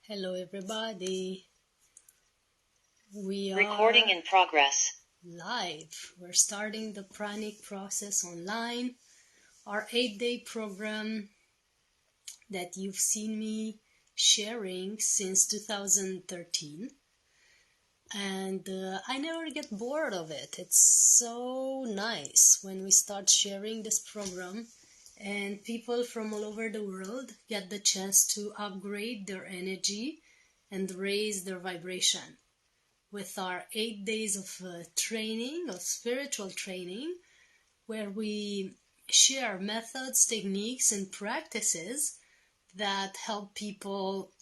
Hello everybody, we Recording are in progress. live. We're starting the PRANIC Process Online, our 8-day program that you've seen me sharing since 2013. And I never get bored of it. It's so nice when we start sharing this program and people from all over the world get the chance to upgrade their energy and raise their vibration. With our 8 days of training, of spiritual training, where we share methods, techniques, and practices that help people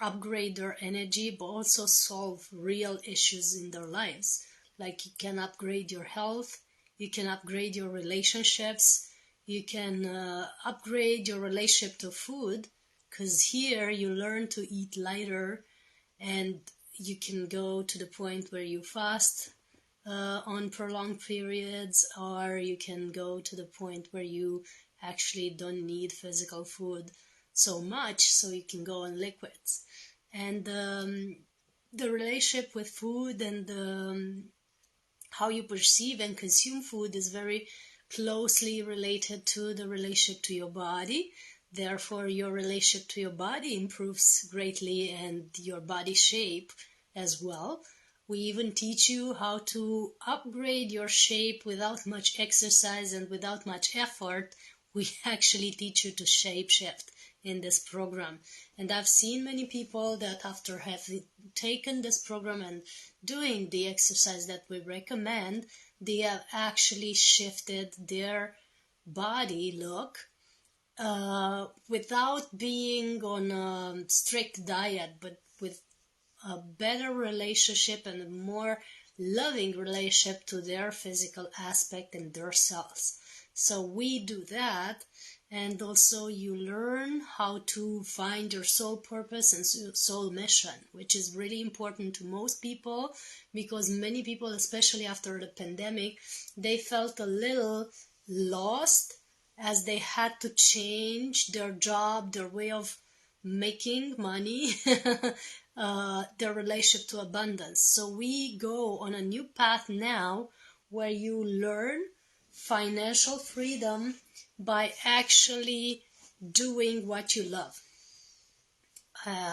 upgrade their energy, but also solve real issues in their lives. Like you can upgrade your health, you can upgrade your relationships, you can upgrade your relationship to food, because here you learn to eat lighter and you can go to the point where you fast on prolonged periods, or you can go to the point where you actually don't need physical food so much, so you can go on liquids. And the relationship with food and how you perceive and consume food is very closely related to the relationship to your body. Therefore, your relationship to your body improves greatly and your body shape as well. We even teach you how to upgrade your shape without much exercise and without much effort. We actually teach you to shape shift in this program. And I've seen many people that after having taken this program and doing the exercise that we recommend, they have actually shifted their body look without being on a strict diet, but with a better relationship and a more loving relationship to their physical aspect and their selves. So we do that, and also you learn how to find your soul purpose and soul mission, which is really important to most people, because many people, especially after the pandemic, they felt a little lost as they had to change their job, their way of making money, their relationship to abundance. So we go on a new path now where you learn financial freedom by actually doing what you love.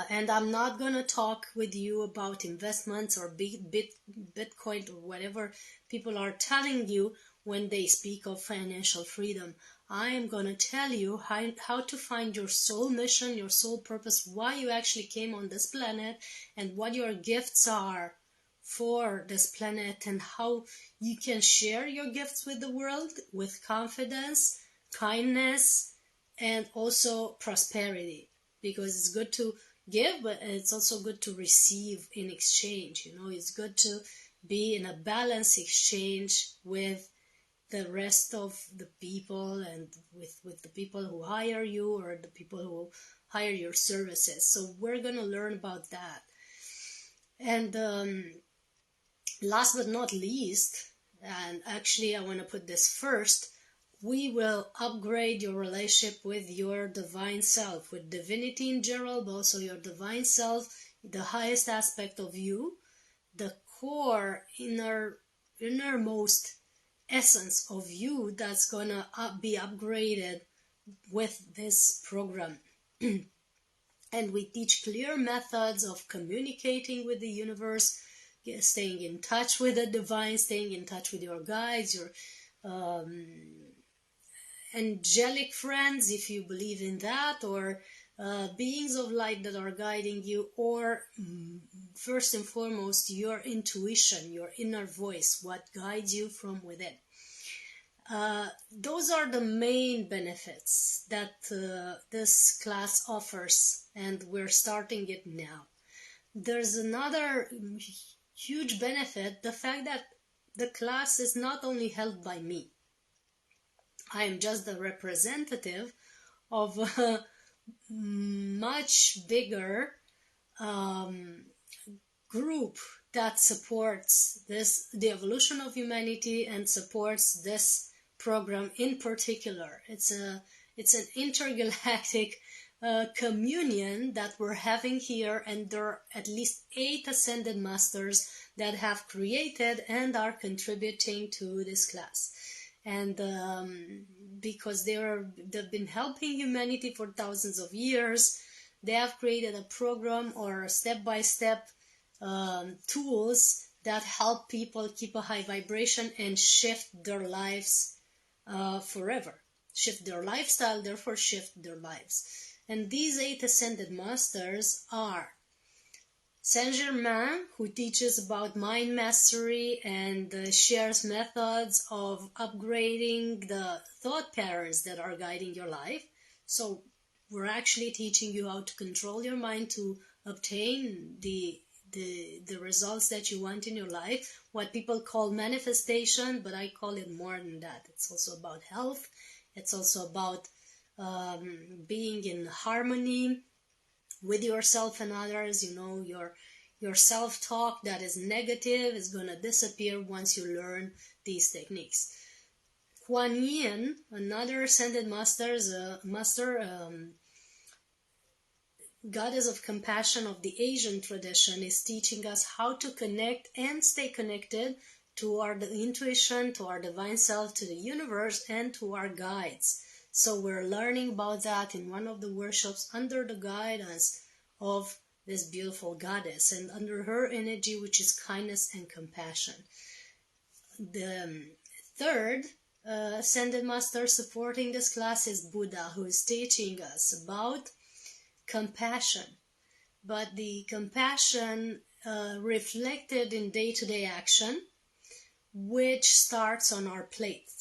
And I'm not going to talk with you about investments or Bitcoin or whatever people are telling you when they speak of financial freedom. I am going to tell you how to find your soul mission, your soul purpose, why you actually came on this planet, and what your gifts are for this planet, and how you can share your gifts with the world with confidence, kindness, and also prosperity. Because it's good to give, but it's also good to receive in exchange. It's good to be in a balanced exchange with the rest of the people, and with the people who hire you or the people who hire your services. So we're going to learn about that. And last but not least, and actually I want to put this first, we will upgrade your relationship with your divine self, with divinity in general, but also your divine self, the highest aspect of you, the core innermost essence of you that's gonna be upgraded with this program. And we teach clear methods of communicating with the universe, staying in touch with the divine, staying in touch with your guides, your angelic friends, if you believe in that, or beings of light that are guiding you, or first and foremost, your intuition, your inner voice, what guides you from within. Those are the main benefits that this class offers, and we're starting it now. There's another huge benefit, the fact that the class is not only held by me. I am just the representative of a much bigger group that supports the evolution of humanity, and supports this program in particular. It's an intergalactic communion that we're having here, and there are at least 8 ascended masters that have created and are contributing to this class. And because they've been helping humanity for thousands of years, they have created a program or step-by-step tools that help people keep a high vibration and shift their lives forever. Shift their lifestyle, therefore shift their lives. And these 8 ascended masters are Saint Germain, who teaches about mind mastery and shares methods of upgrading the thought patterns that are guiding your life. So we're actually teaching you how to control your mind to obtain the results that you want in your life, what people call manifestation, but I call it more than that. It's also about health. It's also about being in harmony with yourself and others. You know, your self-talk that is negative is going to disappear once you learn these techniques. Kuan Yin, another ascended master, goddess of compassion of the Asian tradition, is teaching us how to connect and stay connected to our intuition, to our divine self, to the universe, and to our guides. So we're learning about that in one of the workshops under the guidance of this beautiful goddess and under her energy, which is kindness and compassion. The third ascended master supporting this class is Buddha, who is teaching us about compassion, but the compassion reflected in day-to-day action, which starts on our plate.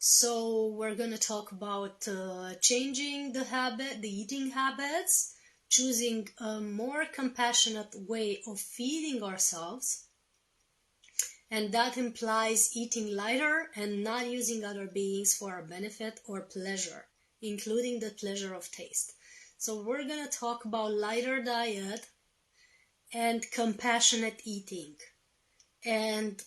So we're going to talk about changing the eating habits, choosing a more compassionate way of feeding ourselves, and that implies eating lighter and not using other beings for our benefit or pleasure, including the pleasure of taste. So we're going to talk about lighter diet and compassionate eating. And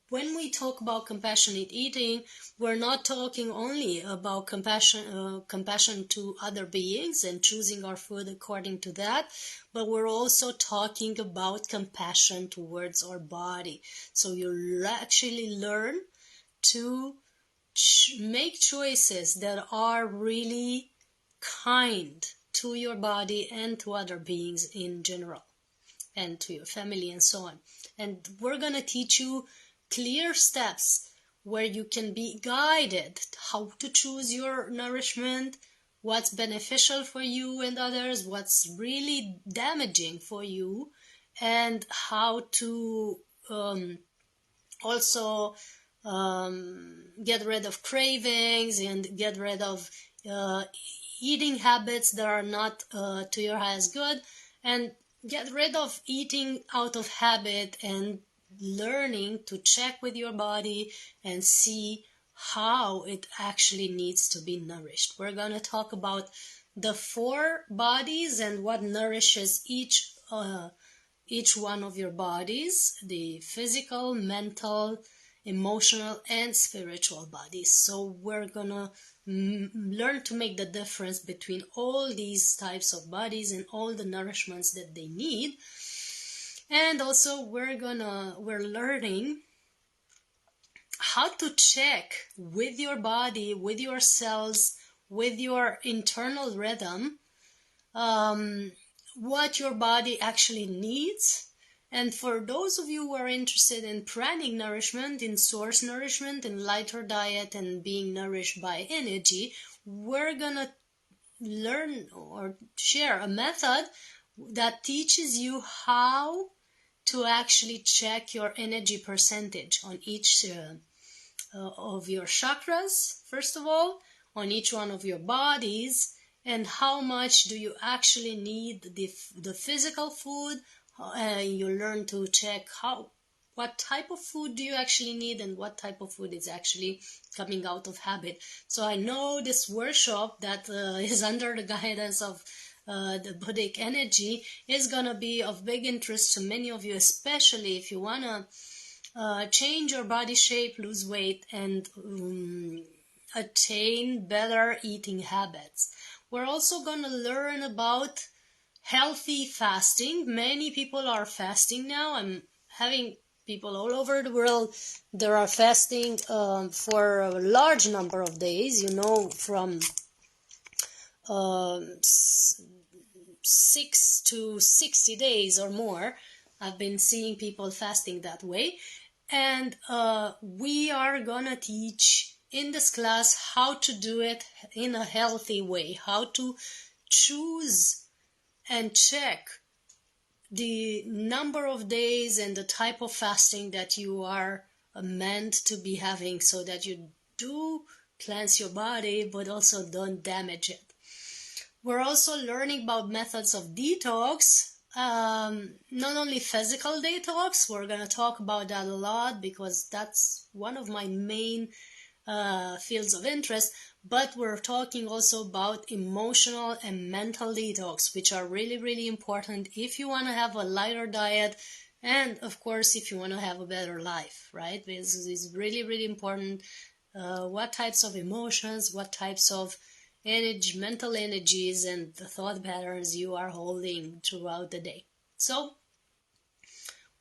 when we talk about compassionate eating, we're not talking only about compassion to other beings and choosing our food according to that, but we're also talking about compassion towards our body. So you'll actually learn to make choices that are really kind to your body and to other beings in general, and to your family and so on. And we're going to teach you clear steps where you can be guided how to choose your nourishment, what's beneficial for you and others, what's really damaging for you, and how to also get rid of cravings and get rid of eating habits that are not to your highest good, and get rid of eating out of habit and learning to check with your body and see how it actually needs to be nourished. We're going to talk about the 4 bodies and what nourishes each one of your bodies, the physical, mental, emotional, and spiritual bodies. So we're going to learn to make the difference between all these types of bodies and all the nourishments that they need. And also we're learning how to check with your body, with your cells, with your internal rhythm, what your body actually needs. And for those of you who are interested in pranic nourishment, in source nourishment, in lighter diet and being nourished by energy, we're gonna learn or share a method that teaches you how to actually check your energy percentage on each of your chakras, first of all, on each one of your bodies, and how much do you actually need the physical food. You learn to check what type of food do you actually need and what type of food is actually coming out of habit. So I know this workshop that is under the guidance of the Buddhic energy is going to be of big interest to many of you, especially if you want to change your body shape, lose weight, and attain better eating habits. We're also going to learn about healthy fasting. Many people are fasting now. I'm having people all over the world that are fasting for a large number of days, from 6 to 60 days or more. I've been seeing people fasting that way. And we are gonna teach in this class how to do it in a healthy way, how to choose and check the number of days and the type of fasting that you are meant to be having, so that you do cleanse your body but also don't damage it. We're also learning about methods of detox, not only physical detox. We're going to talk about that a lot because that's one of my main fields of interest, but we're talking also about emotional and mental detox, which are really, really important if you want to have a lighter diet and, of course, if you want to have a better life, right? This is really, really important. What types of emotions, what types of mental energies and the thought patterns you are holding throughout the day. So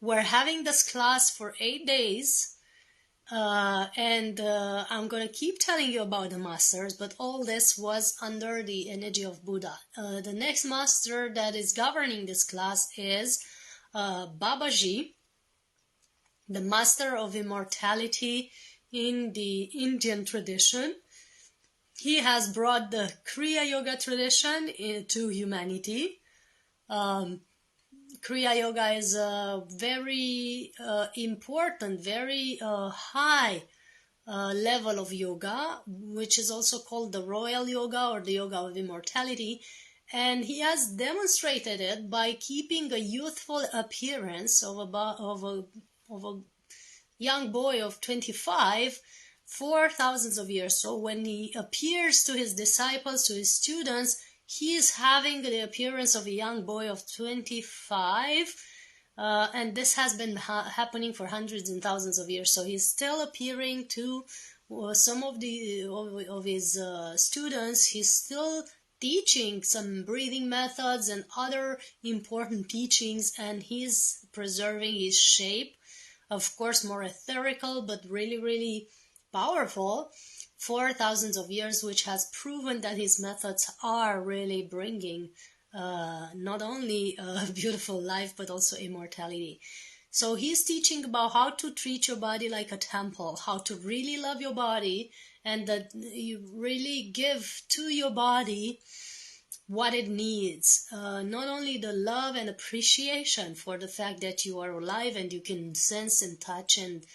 we're having this class for 8 days, and I'm going to keep telling you about the masters, but all this was under the energy of Buddha. The next master that is governing this class is Babaji, the master of immortality in the Indian tradition. He has brought the Kriya Yoga tradition into humanity. Kriya Yoga is a very important, very high level of yoga, which is also called the Royal Yoga or the Yoga of Immortality. And he has demonstrated it by keeping a youthful appearance of a young boy of 25 for thousands of years. So when he appears to his disciples, to his students, he is having the appearance of a young boy of 25, and this has been happening for hundreds and thousands of years. So he's still appearing to some of his students. He's still teaching some breathing methods and other important teachings, and he's preserving his shape, of course more etherical, but really, really powerful for thousands of years, which has proven that his methods are really bringing not only a beautiful life but also immortality. So he's teaching about how to treat your body like a temple, how to really love your body, and that you really give to your body what it needs. Not only the love and appreciation for the fact that you are alive and you can sense and touch and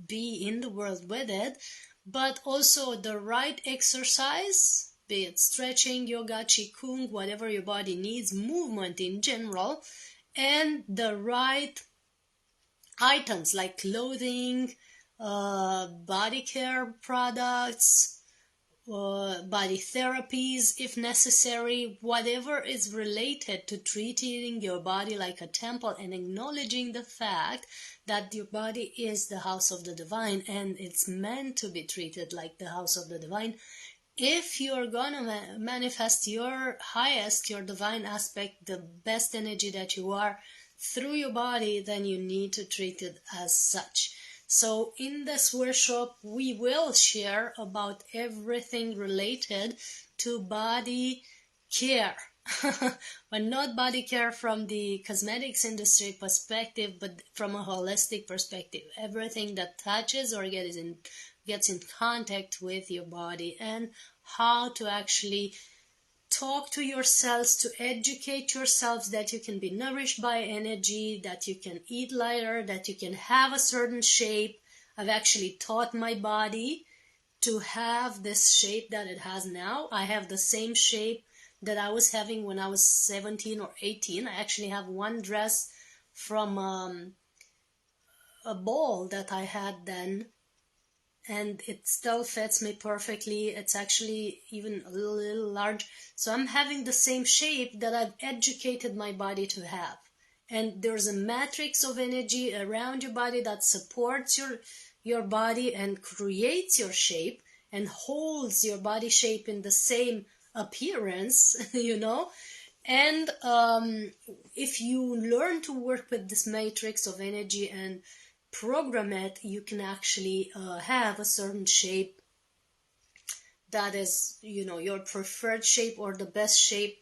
be in the world with it, but also the right exercise, be it stretching, yoga, qigong, whatever your body needs, movement in general, and the right items like clothing, body care products, body therapies if necessary, whatever is related to treating your body like a temple and acknowledging the fact that your body is the house of the divine and it's meant to be treated like the house of the divine. If you're gonna manifest your highest, your divine aspect, the best energy that you are through your body, then you need to treat it as such. So in this workshop, we will share about everything related to body care. But not body care from the cosmetics industry perspective, but from a holistic perspective. Everything that touches or gets in contact with your body, and how to actually talk to yourselves, to educate yourselves that you can be nourished by energy, that you can eat lighter, that you can have a certain shape. I've actually taught my body to have this shape that it has now. I have the same shape that I was having when I was 17 or 18. I actually have one dress from a ball that I had then, and it still fits me perfectly. It's actually even a little large. So I'm having the same shape that I've educated my body to have. And there's a matrix of energy around your body that supports your body and creates your shape and holds your body shape in the same appearance, And if you learn to work with this matrix of energy and program it, you can actually have a certain shape that is, your preferred shape or the best shape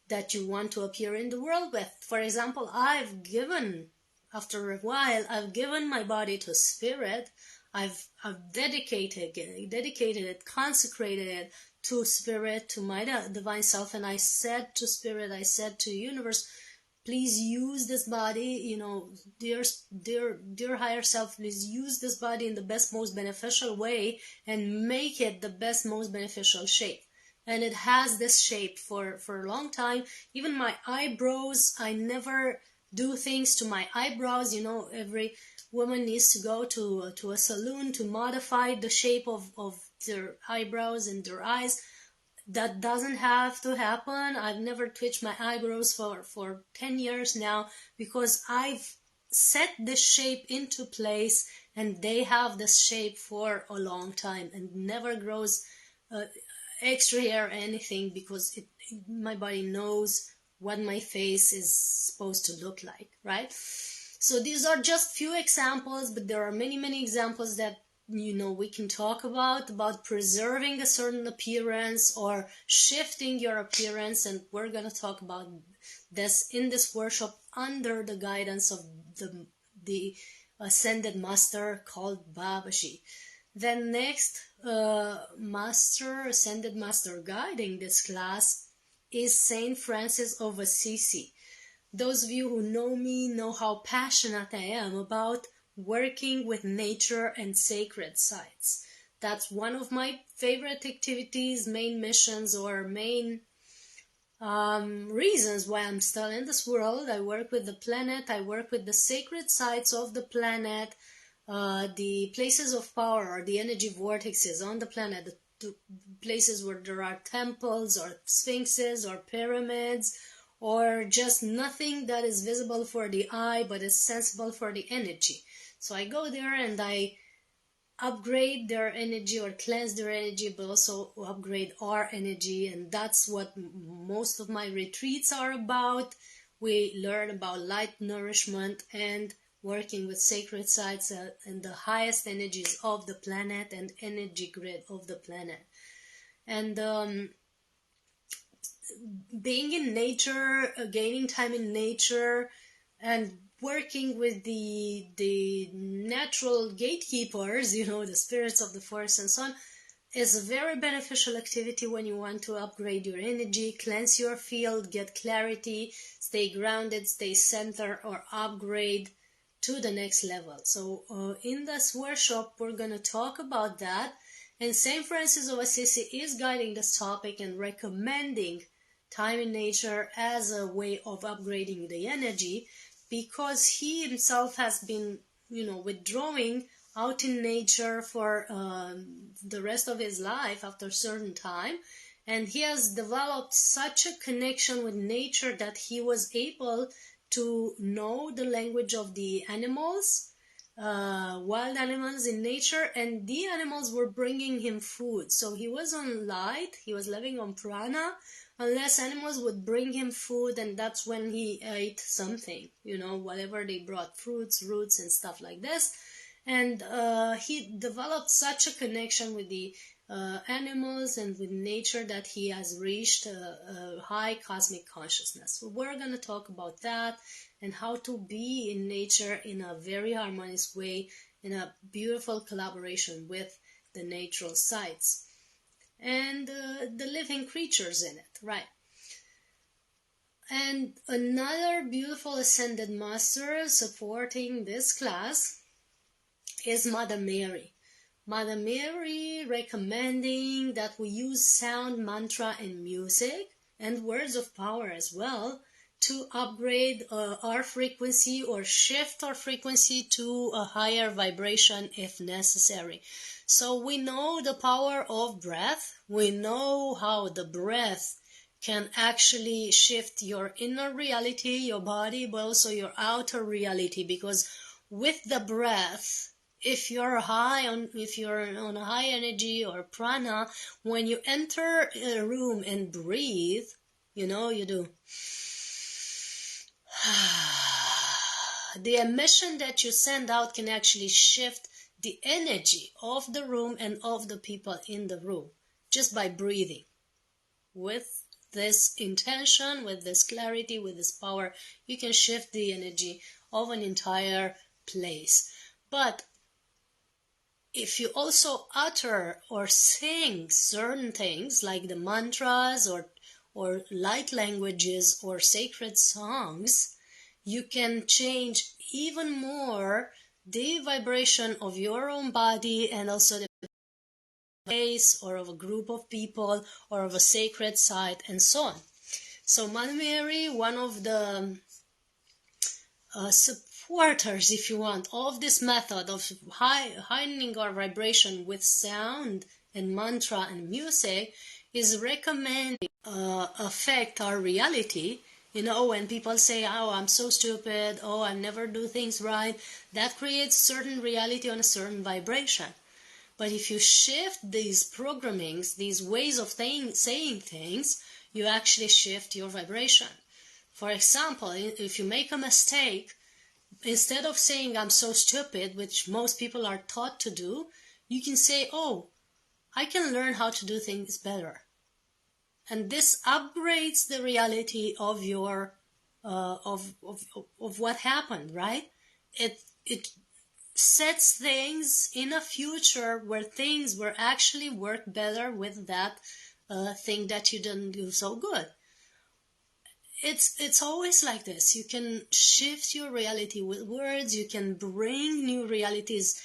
that you want to appear in the world with. For example, after a while, I've given my body to spirit. I've dedicated it, consecrated it to spirit, to my divine self, and I said to spirit, I said to universe, please use this body, dear higher self, please use this body in the best, most beneficial way and make it the best, most beneficial shape. And it has this shape for a long time. Even my eyebrows, I never do things to my eyebrows. Every woman needs to go to a salon to modify the shape of their eyebrows and their eyes. That doesn't have to happen. I've never twitched my eyebrows for 10 years now, because I've set this shape into place and they have this shape for a long time and never grows extra hair or anything, because my body knows what my face is supposed to look like, right? So these are just few examples, but there are many examples that we can talk about preserving a certain appearance or shifting your appearance, and we're going to talk about this in this workshop under the guidance of the ascended master called Babaji. Then next ascended master guiding this class is Saint Francis of Assisi. Those of you who know me know how passionate I am about working with nature and sacred sites. That's one of my favorite activities, main missions, or main reasons why I'm still in this world. I work with the planet, I work with the sacred sites of the planet, the places of power or the energy vortexes on the planet, the places where there are temples or sphinxes or pyramids, or just nothing that is visible for the eye but is sensible for the energy. So I go there and I upgrade their energy or cleanse their energy, but also upgrade our energy. And that's what most of my retreats are about. We learn about light nourishment and working with sacred sites and the highest energies of the planet and energy grid of the planet. And being in nature, gaining time in nature, and working with the natural gatekeepers, the spirits of the forest and so on, is a very beneficial activity when you want to upgrade your energy, cleanse your field, get clarity, stay grounded, stay centered, or upgrade to the next level. So in this workshop, we're going to talk about that. And Saint Francis of Assisi is guiding this topic and recommending time in nature as a way of upgrading the energy, because he himself has been, withdrawing out in nature for the rest of his life after a certain time. And he has developed such a connection with nature that he was able to know the language of the animals, wild animals in nature, and the animals were bringing him food. So he was on light, he was living on prana, unless animals would bring him food, and that's when he ate something, whatever they brought, fruits, roots, and stuff like this. And he developed such a connection with the animals and with nature that he has reached a high cosmic consciousness. So we're going to talk about that and how to be in nature in a very harmonious way, in a beautiful collaboration with the natural sites and the living creatures in it, right? And another beautiful ascended master supporting this class is Mother Mary. Mother Mary recommending that we use sound, mantra, and music, and words of power as well, to upgrade our frequency or shift our frequency to a higher vibration if necessary. So we know the power of breath. We know how the breath can actually shift your inner reality, your body, but also your outer reality, because with the breath, If you're on a high energy or prana, when you enter a room and breathe, you do the emission that you send out can actually shift the energy of the room and of the people in the room just by breathing. With this intention, with this clarity, with this power, you can shift the energy of an entire place. But if you also utter or sing certain things like the mantras or light languages or sacred songs, you can change even more the vibration of your own body and also the place or of a group of people or of a sacred site and so on. So Mother Mary, one of the supporters, if you want, of this method of heightening our vibration with sound and mantra and music, is recommending affect our reality. When people say, oh, I'm so stupid, oh, I never do things right, that creates certain reality on a certain vibration. But if you shift these programmings, these ways of saying things, you actually shift your vibration. For example, if you make a mistake, instead of saying I'm so stupid, which most people are taught to do, you can say, oh, I can learn how to do things better. And this upgrades the reality of your of what happened, right? It sets things in a future where things will actually work better with that thing that you didn't do so good. It's always like this. You can shift your reality with words. You can bring new realities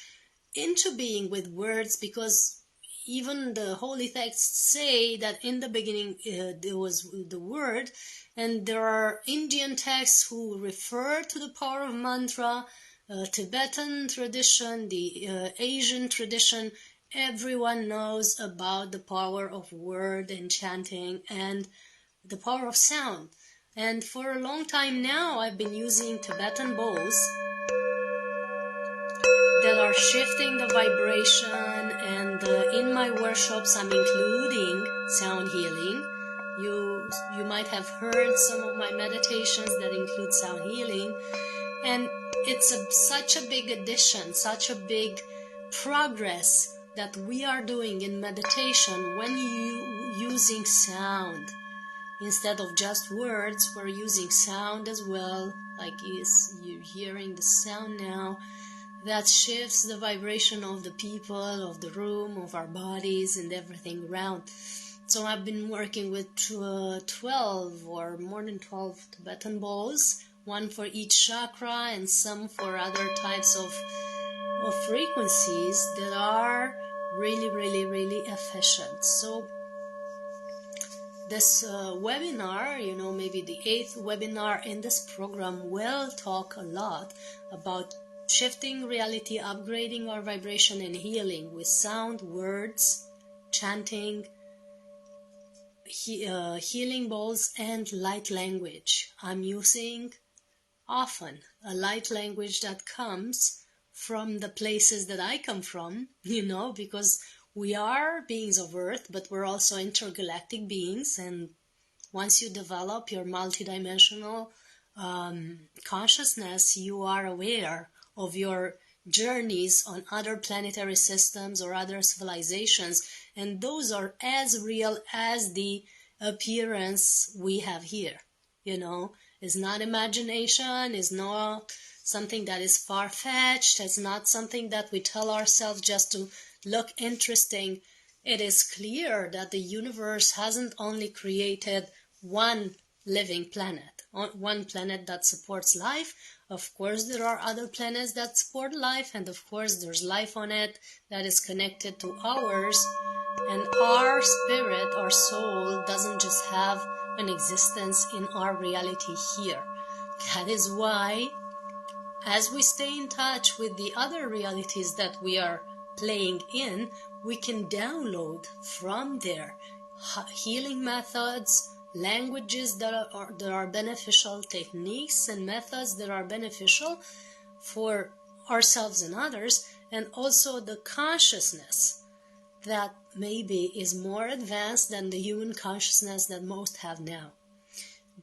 into being with words, because even the holy texts say that in the beginning there was the word, and there are Indian texts who refer to the power of mantra, Tibetan tradition, the Asian tradition. Everyone knows about the power of word and chanting and the power of sound. And for a long time now, I've been using Tibetan bowls that are shifting the vibration, and in my workshops I'm including sound healing. You might have heard some of my meditations that include sound healing, and it's such a big addition, such a big progress that we are doing in meditation when using sound. Instead of just words, we're using sound as well, like you're hearing the sound now. That shifts the vibration of the people, of the room, of our bodies, and everything around. So I've been working with 12 or more than 12 Tibetan bowls, one for each chakra and some for other types of frequencies that are really, really, really efficient. So this webinar, maybe the 8th webinar in this program, will talk a lot about shifting reality, upgrading our vibration, and healing with sound, words, chanting, healing bowls, and light language. I'm using often a light language that comes from the places that I come from, because we are beings of Earth, but we're also intergalactic beings. And once you develop your multidimensional consciousness, you are aware of your journeys on other planetary systems or other civilizations, and those are as real as the appearance we have here. It's not imagination, it's not something that is far-fetched, it's not something that we tell ourselves just to look interesting. It is clear that the universe hasn't only created one living planet, one planet that supports life. Of course, there are other planets that support life, and of course, there's life on it that is connected to ours. And our spirit, our soul, doesn't just have an existence in our reality here. That is why, as we stay in touch with the other realities that we are playing in, we can download from there healing methods, languages that are beneficial, techniques and methods that are beneficial for ourselves and others, and also the consciousness that maybe is more advanced than the human consciousness that most have now.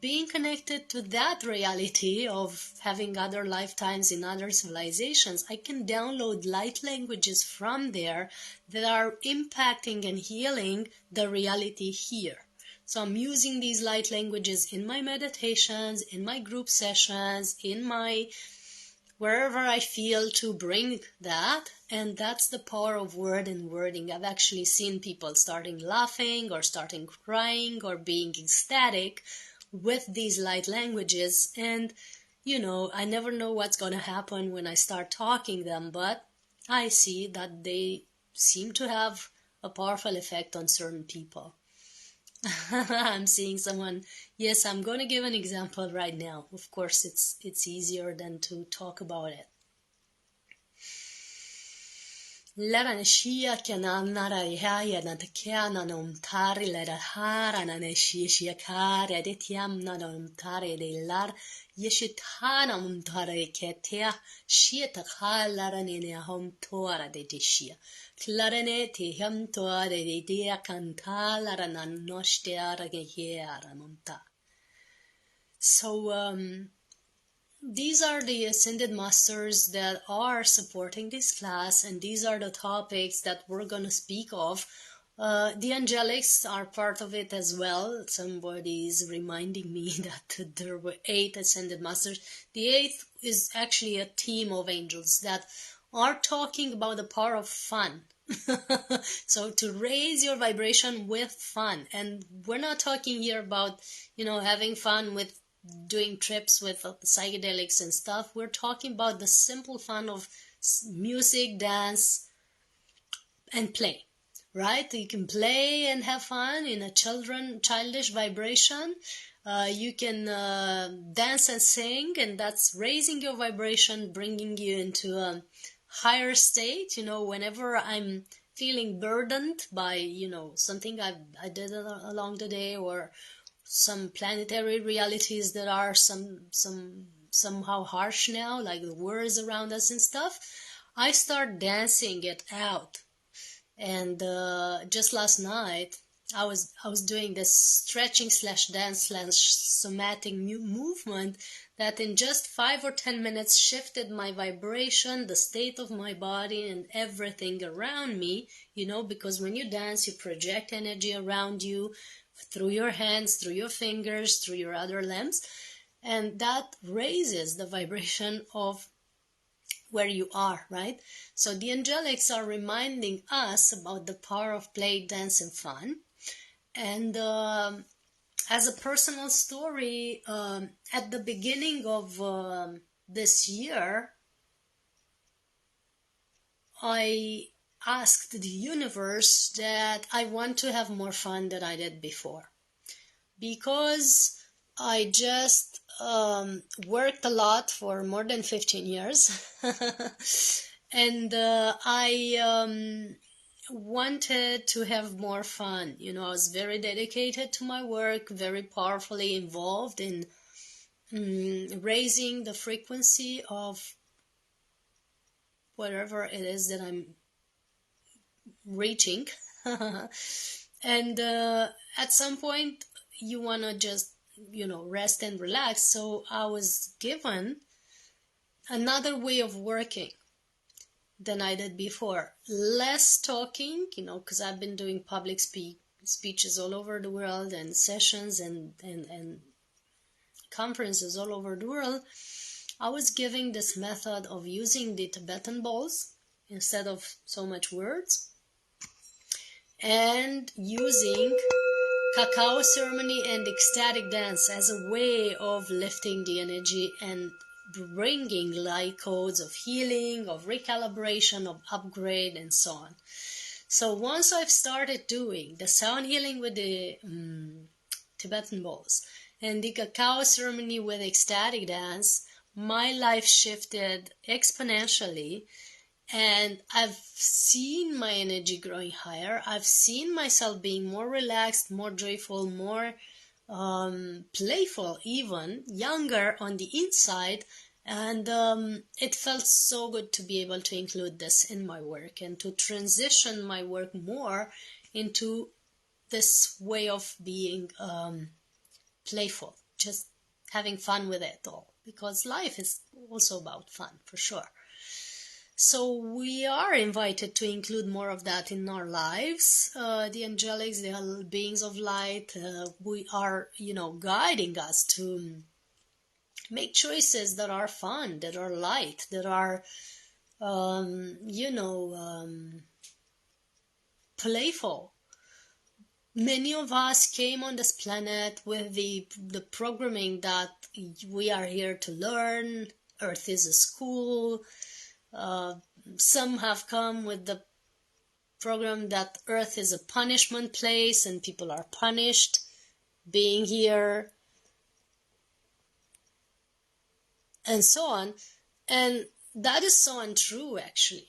Being connected to that reality of having other lifetimes in other civilizations, I can download light languages from there that are impacting and healing the reality here. So I'm using these light languages in my meditations, in my group sessions, in my wherever I feel to bring that. And that's the power of word and wording. I've actually seen people starting laughing or starting crying or being ecstatic with these light languages. And I never know what's going to happen when I start talking them, but I see that they seem to have a powerful effect on certain people. I'm seeing someone. Yes, I'm going to give an example right now. Of course, it's easier than to talk about it. Laranashia cananara yaya kiana nomtari lerahara naneshia kare de tiamna nomtare de lar yeshitana mumtare ketea shieta kalaranene hom tora de dishia clarene te him tora de dia cantala nan nostera gehiera monta. So these are the Ascended Masters that are supporting this class, and these are the topics that we're going to speak of. The Angelics are part of it as well. Somebody is reminding me that there were 8 Ascended Masters. The 8th is actually a team of angels that are talking about the power of fun. So to raise your vibration with fun. And we're not talking here about, having fun with doing trips with psychedelics and stuff. We're talking about the simple fun of music, dance, and play, right? You can play and have fun in a childish vibration. You can dance and sing, and that's raising your vibration, bringing you into a higher state. Whenever I'm feeling burdened by, something I did along the day, or some planetary realities that are somehow harsh now, like the wars around us and stuff, I start dancing it out. And just last night, I was doing this stretching / dance / somatic movement that in just 5 or 10 minutes shifted my vibration, the state of my body, and everything around me. Because when you dance, you project energy around you, through your hands, through your fingers, through your other limbs, and that raises the vibration of where you are, right? So the angelics are reminding us about the power of play, dance, and fun. And as a personal story, at the beginning of this year, I asked the universe that I want to have more fun than I did before, because I just worked a lot for more than 15 years and I wanted to have more fun. I was very dedicated to my work, very powerfully involved in raising the frequency of whatever it is that I'm reaching. And at some point you want to just rest and relax. So I was given another way of working than I did before. Less talking, because I've been doing public speeches all over the world, and sessions and conferences all over the world. I was giving this method of using the Tibetan bowls instead of so much words, and using cacao ceremony and ecstatic dance as a way of lifting the energy and bringing light codes of healing, of recalibration, of upgrade, and so on. So once I've started doing the sound healing with the Tibetan bowls and the cacao ceremony with ecstatic dance, my life shifted exponentially. And I've seen my energy growing higher. I've seen myself being more relaxed, more joyful, more playful, even younger on the inside. And it felt so good to be able to include this in my work and to transition my work more into this way of being playful, just having fun with it all, because life is also about fun for sure. So we are invited to include more of that in our lives. The angelics, the beings of light, we are, guiding us to make choices that are fun, that are light, that are, playful. Many of us came on this planet with the programming that we are here to learn. Earth is a school. Some have come with the program that Earth is a punishment place and people are punished being here, and so on. And that is so untrue, actually,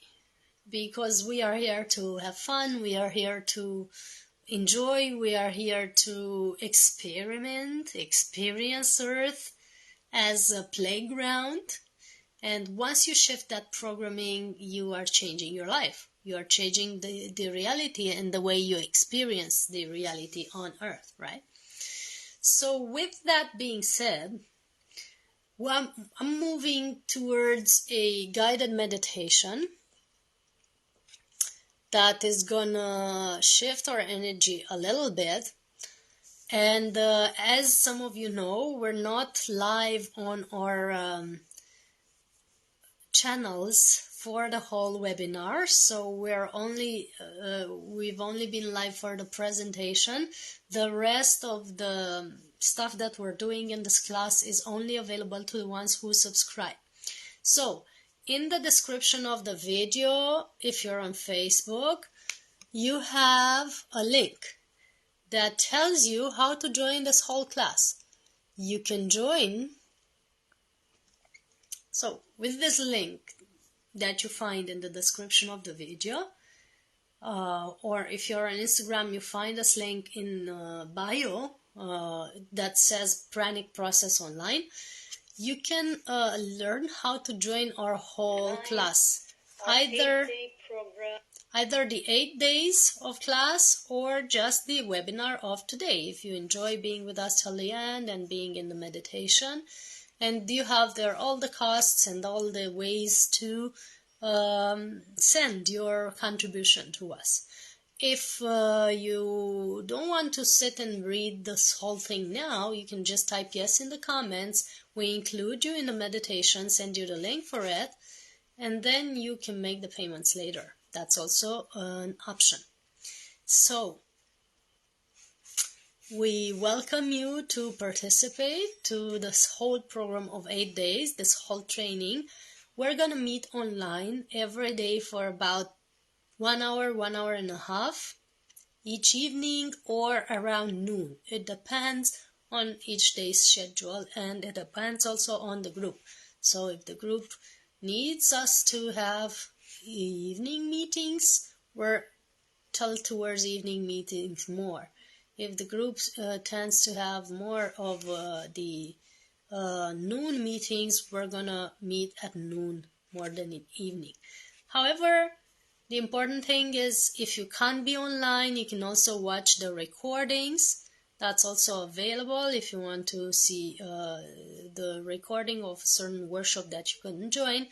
because we are here to have fun, we are here to enjoy, we are here to experience Earth as a playground. And once you shift that programming, you are changing your life. You are changing the reality and the way you experience the reality on Earth, right? So with that being said, well, I'm moving towards a guided meditation that is gonna shift our energy a little bit. And as some of you know, we're not live on our channels for the whole webinar, so we've only been live for the presentation. The rest of the stuff that we're doing in this class is only available to the ones who subscribe. So in the description of the video, if you're on Facebook, you have a link that tells you how to join this whole class. You can join. So with this link that you find in the description of the video, or if you're on Instagram, you find this link in bio that says PRANIC Process Online. You can learn how to join our whole class, either the 8 days of class or just the webinar of today, if you enjoy being with us till the end and being in the meditation. And you have there all the costs and all the ways to send your contribution to us. If you don't want to sit and read this whole thing now, you can just type yes in the comments. We include you in the meditation, send you the link for it, and then you can make the payments later. That's also an option. So we welcome you to participate to this whole program of 8 days, this whole training. We're going to meet online every day for about 1 hour, 1 hour and a half each evening or around noon. It depends on each day's schedule, and it depends also on the group. So if the group needs us to have evening meetings, we're towards evening meetings more. If the group tends to have more of the noon meetings, we're gonna meet at noon more than in evening. However, the important thing is if you can't be online, you can also watch the recordings. That's also available if you want to see the recording of a certain workshop that you couldn't join.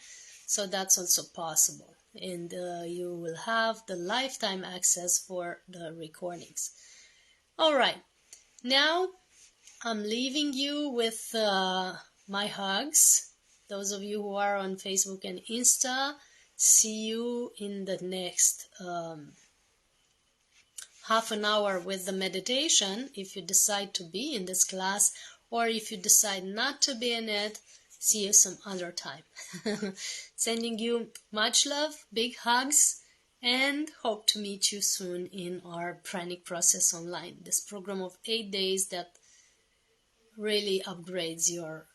So that's also possible. And you will have the lifetime access for the recordings. All right, now I'm leaving you with my hugs. Those of you who are on Facebook and Insta, see you in the next half an hour with the meditation. If you decide to be in this class, or if you decide not to be in it, see you some other time. Sending you much love, big hugs, and hope to meet you soon in our PRANIC Process Online, this program of 8 days that really upgrades your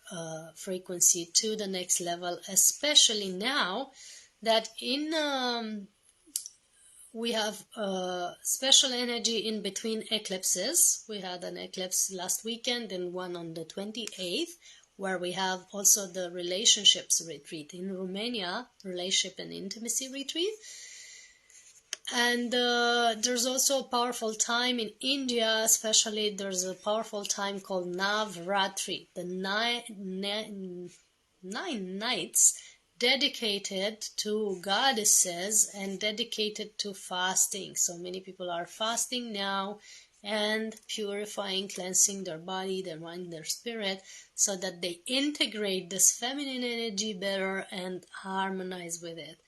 frequency to the next level, especially now that we have special energy in between eclipses. We had an eclipse last weekend and one on the 28th. where we have also the relationships retreat. In Romania, relationship and intimacy retreat. And there's also a powerful time in India, especially there's a powerful time called Navratri, the nine nights dedicated to goddesses and dedicated to fasting. So many people are fasting now and purifying, cleansing their body, their mind, their spirit, so that they integrate this feminine energy better and harmonize with it.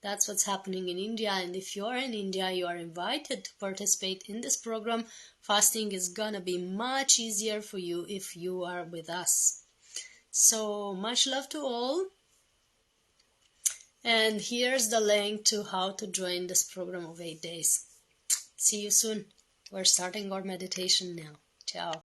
That's what's happening in India, and if you're in India, you are invited to participate in this program. Fasting is gonna be much easier for you if you are with us. So much love to all. And here's the link to how to join this program of 8 days. See you soon. We're starting our meditation now. Ciao.